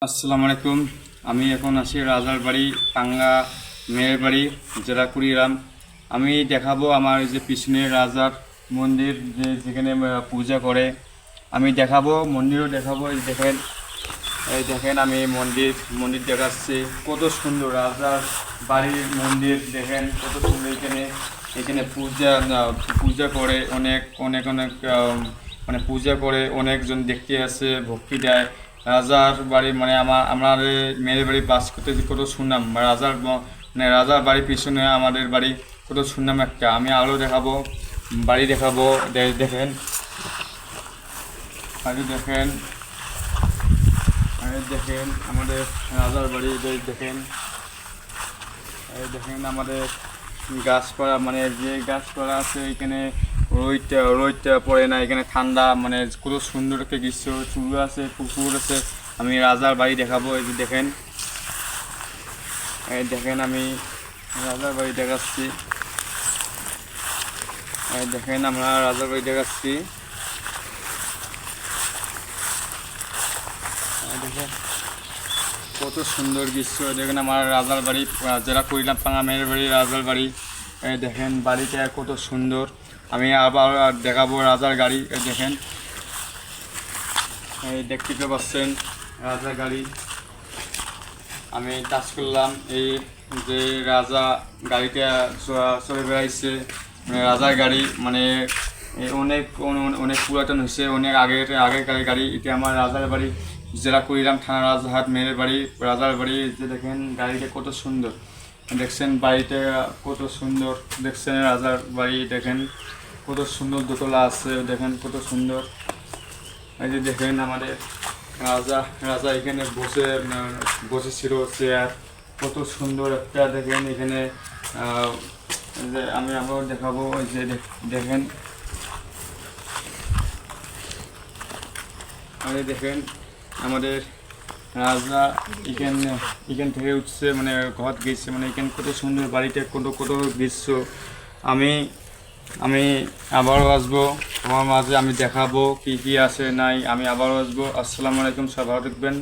আসসালামু আলাইকুম। আমি এখন আছি রাজার বাড়ি, টাঙ্গা মেয়ের বাড়ি, জেলা কুড়িগ্রাম। আমি দেখাবো আমার যে পিছনে রাজার মন্দির, যেখানে পূজা করে। আমি দেখাবো, মন্দিরও দেখাবো। এই দেখেন আমি মন্দির দেখাচ্ছি। কত সুন্দর রাজার বাড়ির মন্দির, দেখেন কত সুন্দর। এখানে পূজা করে অনেক অনেক অনেক মানে পূজা করে অনেকজন দেখতে আসে, ভক্তি দেয়। রাজার বাড়ি মানে আমাদের মেয়ের বাড়ি বাস করতে কত সুনাম, মানে রাজার বাড়ির পিছনে আমাদের বাড়ি, কত সুনাম একটা। আমি আরও দেখাবো, বাড়ি দেখাবো। দেখেন বাড়ি দেখেন, দেখেন আমাদের রাজার বাড়ি। দেখেন দেখেন আমাদের গাছপালা, মানে যে গাছপালা আছে এখানে, রোদ পড়ে না এখানে, ঠান্ডা, মানে কত সুন্দর একটা দৃশ্য। চুল আছে, পুকুর আছে। আমি রাজার বাড়ি দেখাবো। এই যে দেখেন, দেখেন আমি রাজার বাড়ি দেখাচ্ছি। দেখেন আমরা রাজার বাড়ি দেখাচ্ছি। দেখেন কত সুন্দর দৃশ্য। দেখেন আমার রাজার বাড়ি, যারা কুড়িগ্রাম টাঙ্গা মেয়ের বাড়ি, রাজার বাড়ি। দেখেন বাড়িটা কত সুন্দর। আমি আবার দেখাবো রাজার গাড়ি। দেখেন দেখতে পাচ্ছেন রাজার গাড়ি। আমি টাচ করলাম, এই যে রাজা গাড়িটা চলে বেড়াইছে, মানে রাজার গাড়ি, মানে অনেক অনেক পুরাতন হয়েছে, অনেক আগের গাড়ি। এটা আমার রাজার বাড়ি, জেলা কুড়িগ্রাম, থানা রাজারহাট, মেয়ের বাড়ি, রাজার বাড়ি। যে দেখেন গাড়িটা কত সুন্দর, দেখছেন বাড়িটা কত সুন্দর, দেখছেন রাজার বাড়ি। দেখেন কত সুন্দর দোতলা আছে, দেখেন কত সুন্দর। এই যে দেখেন আমাদের রাজা রাজা এখানে বসেছিল, চেয়ার কত সুন্দর একটা। দেখেন এখানে যে আমি আবার দেখাবো। ওই যে দেখেন দেখেন আমাদের রাজা এখান থেকে উঠছে, মানে ঘর গেছে, মানে এখানে কত সুন্দর বাড়িতে, কত কত দৃশ্য। আমি আমি আবারও আসবো তোমার মাঝে, আমি দেখাবো কি কি আছে নাই। আমি আবারও আসবো। আসসালামু আলাইকুম, সবাই ভালো থাকবেন।